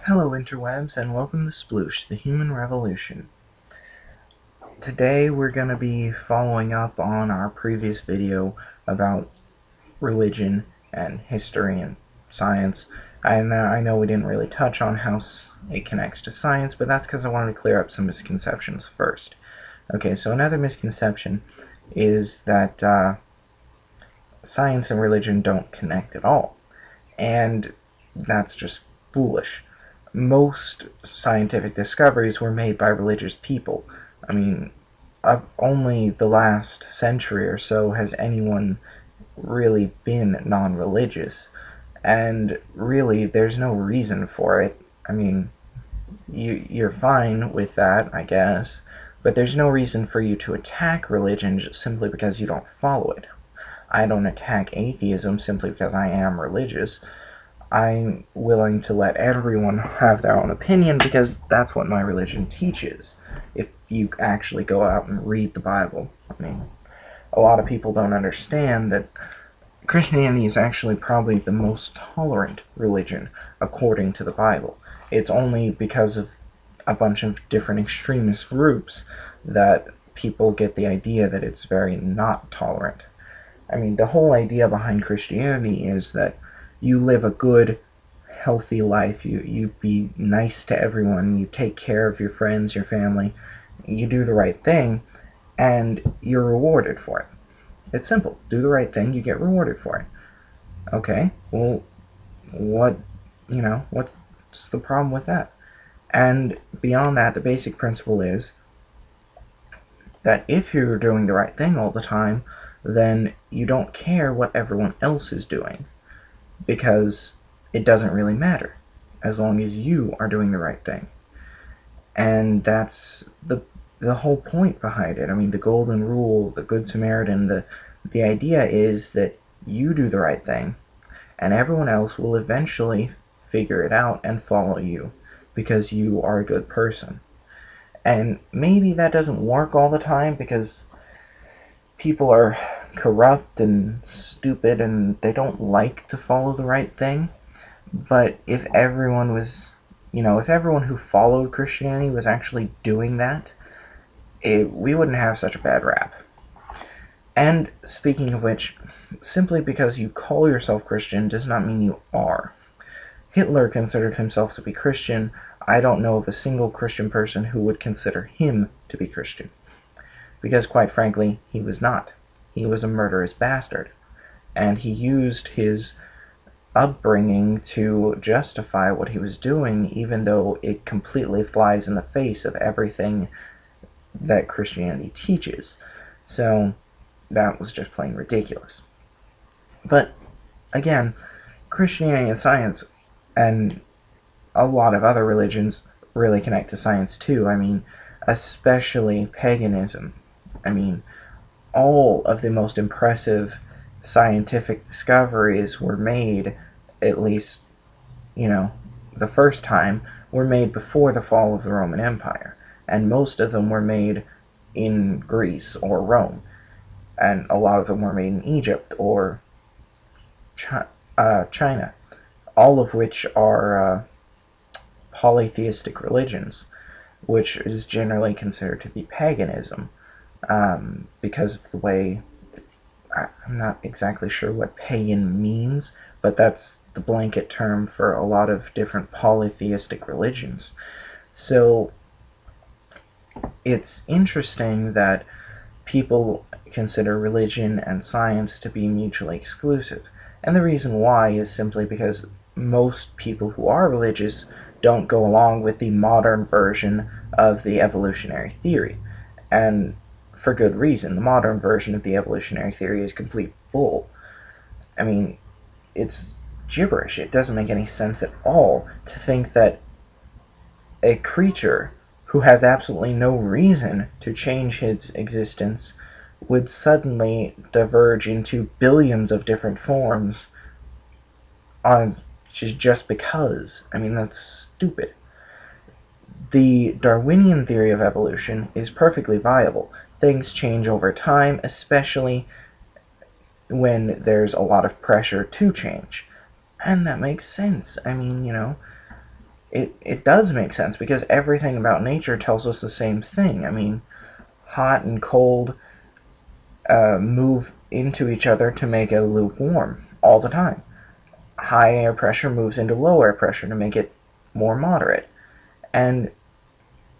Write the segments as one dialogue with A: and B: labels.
A: Hello interwebs and welcome to S.P.L.U.H, the Human Revolution. Today we're going to be following up on our previous video about religion and history and science. I know we didn't really touch on how it connects to science, but that's because I wanted to clear up some misconceptions first. Okay, so another misconception is that science and religion don't connect at all, and that's just foolish. Most scientific discoveries were made by religious people. I mean, only the last century or so has anyone really been non-religious, and really there's no reason for it. I mean, you're fine with that, I guess, but there's no reason for you to attack religion just simply because you don't follow it. I don't attack atheism simply because I am religious. I'm willing to let everyone have their own opinion because that's what my religion teaches. If you actually go out and read the Bible, I mean, a lot of people don't understand that Christianity is actually probably the most tolerant religion according to the Bible. It's only because of a bunch of different extremist groups that people get the idea that it's very not tolerant. I mean, the whole idea behind Christianity is that you live a good, healthy life. You be nice to everyone. You take care of your friends, your family. You do the right thing, and you're rewarded for it. It's simple. Do the right thing, you get rewarded for it. Okay, well, what's the problem with that? And beyond that, the basic principle is that if you're doing the right thing all the time, then you don't care what everyone else is doing, because it doesn't really matter as long as you are doing the right thing. And that's the whole point behind it. I mean, the golden rule, the good Samaritan, the idea is that you do the right thing and everyone else will eventually figure it out and follow you because you are a good person. And maybe that doesn't work all the time because people are corrupt and stupid and they don't like to follow the right thing. But if everyone was, if everyone who followed Christianity was actually doing that, we wouldn't have such a bad rap. And speaking of which, simply because you call yourself Christian does not mean you are. Hitler considered himself to be Christian. I don't know of a single Christian person who would consider him to be Christian. Because quite frankly, he was not. He was a murderous bastard. And he used his upbringing to justify what he was doing, even though it completely flies in the face of everything that Christianity teaches. So that was just plain ridiculous. But again, Christianity and science and a lot of other religions really connect to science too. I mean, especially paganism. I mean, all of the most impressive scientific discoveries were made, at least, the first time, were made before the fall of the Roman Empire. And most of them were made in Greece or Rome. And a lot of them were made in Egypt or China. All of which are polytheistic religions, which is generally considered to be paganism, because of the way, I'm not exactly sure what pagan means, but that's the blanket term for a lot of different polytheistic religions. So it's interesting that people consider religion and science to be mutually exclusive. And the reason why is simply because most people who are religious don't go along with the modern version of the evolutionary theory. And for good reason. The modern version of the evolutionary theory is complete bull. I mean, it's gibberish. It doesn't make any sense at all to think that a creature who has absolutely no reason to change his existence would suddenly diverge into billions of different forms on just because. I mean, that's stupid. The Darwinian theory of evolution is perfectly viable. Things change over time, especially when there's a lot of pressure to change. And that makes sense. I mean, it does make sense because everything about nature tells us the same thing. I mean, hot and cold move into each other to make it lukewarm all the time. High air pressure moves into low air pressure to make it more moderate. And,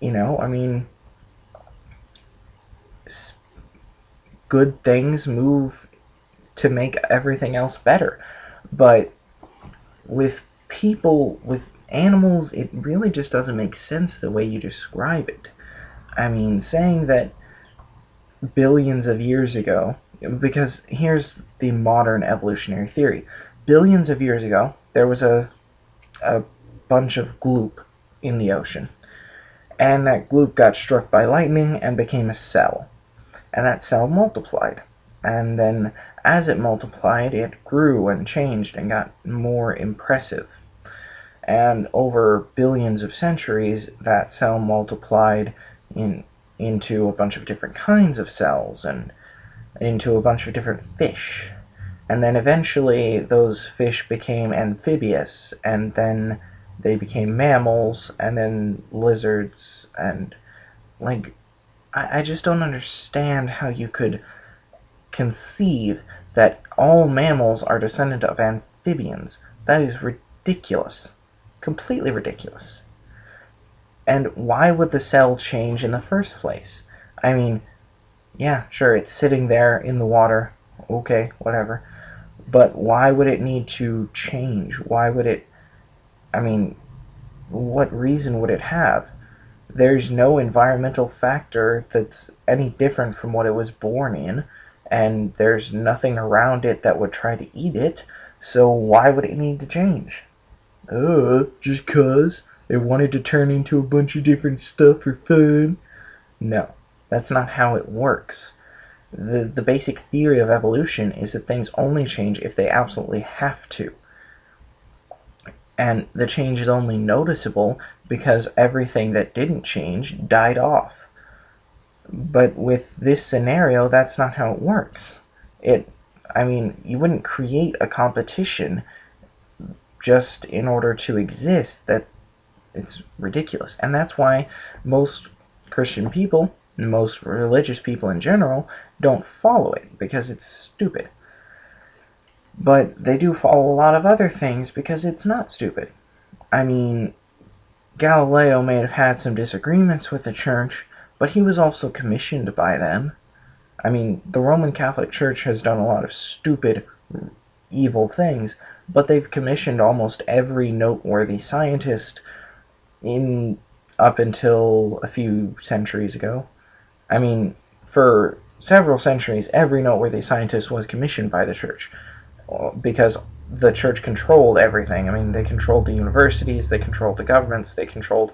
A: I mean, good things move to make everything else better. But with people, with animals, it really just doesn't make sense the way you describe it. I mean, saying that billions of years ago, because here's the modern evolutionary theory. Billions of years ago, there was a bunch of gloop in the ocean. And that gloop got struck by lightning and became a cell. And that cell multiplied. And then as it multiplied, it grew and changed and got more impressive. And over billions of centuries, that cell multiplied into a bunch of different kinds of cells and into a bunch of different fish. And then eventually those fish became amphibious, and then they became mammals, and then lizards, and like, I just don't understand how you could conceive that all mammals are descendant of amphibians. That is ridiculous. Completely ridiculous. And why would the cell change in the first place? I mean, yeah, sure, it's sitting there in the water. Okay, whatever. But why would it need to change? Why would it. I mean, what reason would it have? There's no environmental factor that's any different from what it was born in, and there's nothing around it that would try to eat it, so why would it need to change? Just cause it wanted to turn into a bunch of different stuff for fun? No, that's not how it works. The basic theory of evolution is that things only change if they absolutely have to. And the change is only noticeable because everything that didn't change died off. But with this scenario, that's not how it works. I mean, you wouldn't create a competition just in order to exist. It's ridiculous. And that's why most Christian people, most religious people in general, don't follow it, because it's stupid. But they do follow a lot of other things because it's not stupid. I mean, Galileo may have had some disagreements with the church, but he was also commissioned by them. I mean, the Roman Catholic Church has done a lot of stupid, evil things, but they've commissioned almost every noteworthy scientist in up until a few centuries ago. I mean, for several centuries, every noteworthy scientist was commissioned by the church because the church controlled everything. I mean, they controlled the universities, they controlled the governments, they controlled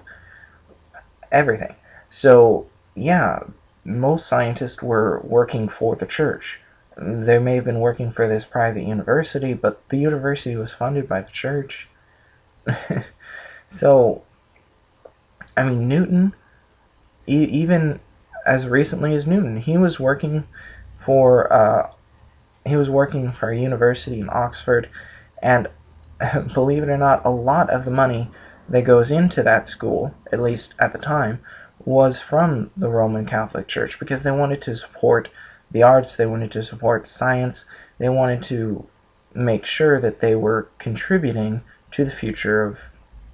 A: everything. So, yeah, most scientists were working for the church. They may have been working for this private university, but the university was funded by the church. So, I mean, Newton, even as recently as Newton, for he was working for a university in Oxford, and believe it or not, a lot of the money that goes into that school, at least at the time, was from the Roman Catholic Church, because they wanted to support the arts, they wanted to support science, they wanted to make sure that they were contributing to the future of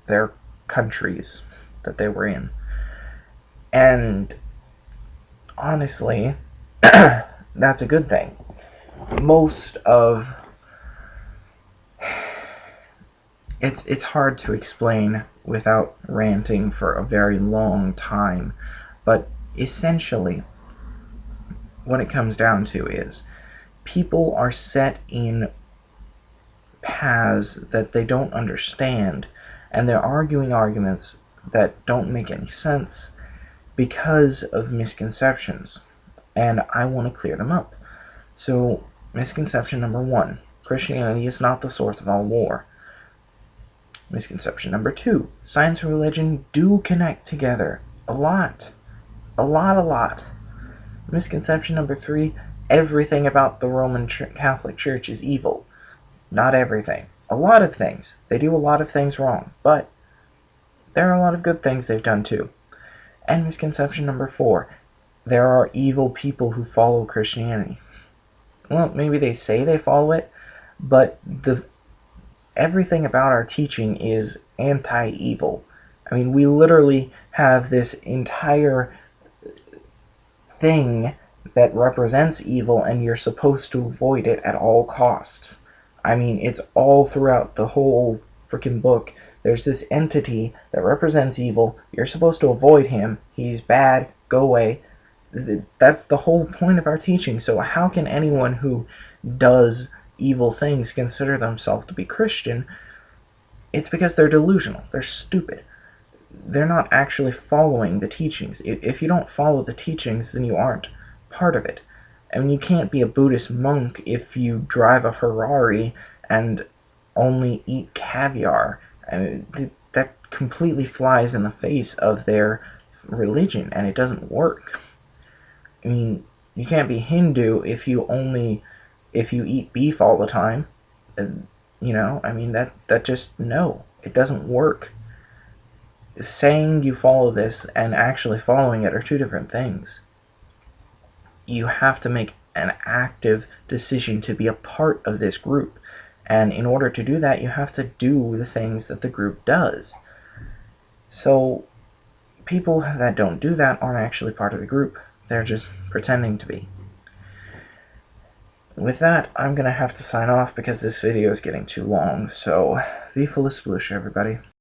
A: their countries that they were in. And honestly, that's a good thing. Most of it's hard to explain without ranting for a very long time, but essentially what it comes down to is people are set in paths that they don't understand, and they're arguing arguments that don't make any sense because of misconceptions, and I want to clear them up. So, misconception number 1: Christianity is not the source of all war. Misconception number 2: science and religion do connect together. A lot. A lot, a lot. Misconception number 3: everything about the Roman Catholic Church is evil. Not everything. A lot of things. They do a lot of things wrong, but there are a lot of good things they've done too. And misconception number 4, there are evil people who follow Christianity. Well, maybe they say they follow it, but everything about our teaching is anti-evil. I mean, we literally have this entire thing that represents evil, and you're supposed to avoid it at all costs. I mean, it's all throughout the whole freaking book. There's this entity that represents evil. You're supposed to avoid him. He's bad. Go away. That's the whole point of our teaching. So how can anyone who does evil things consider themselves to be Christian? It's because they're delusional. They're stupid. They're not actually following the teachings. If you don't follow the teachings, then you aren't part of it. I mean, you can't be a Buddhist monk if you drive a Ferrari and only eat caviar. I mean, that completely flies in the face of their religion, and it doesn't work. I mean, you can't be Hindu if you eat beef all the time. I mean, that just, no, it doesn't work. Saying you follow this and actually following it are two different things. You have to make an active decision to be a part of this group. And in order to do that, you have to do the things that the group does. So people that don't do that aren't actually part of the group. They're just pretending to be. With that, I'm going to have to sign off because this video is getting too long. So, Viva la Sploosh, everybody.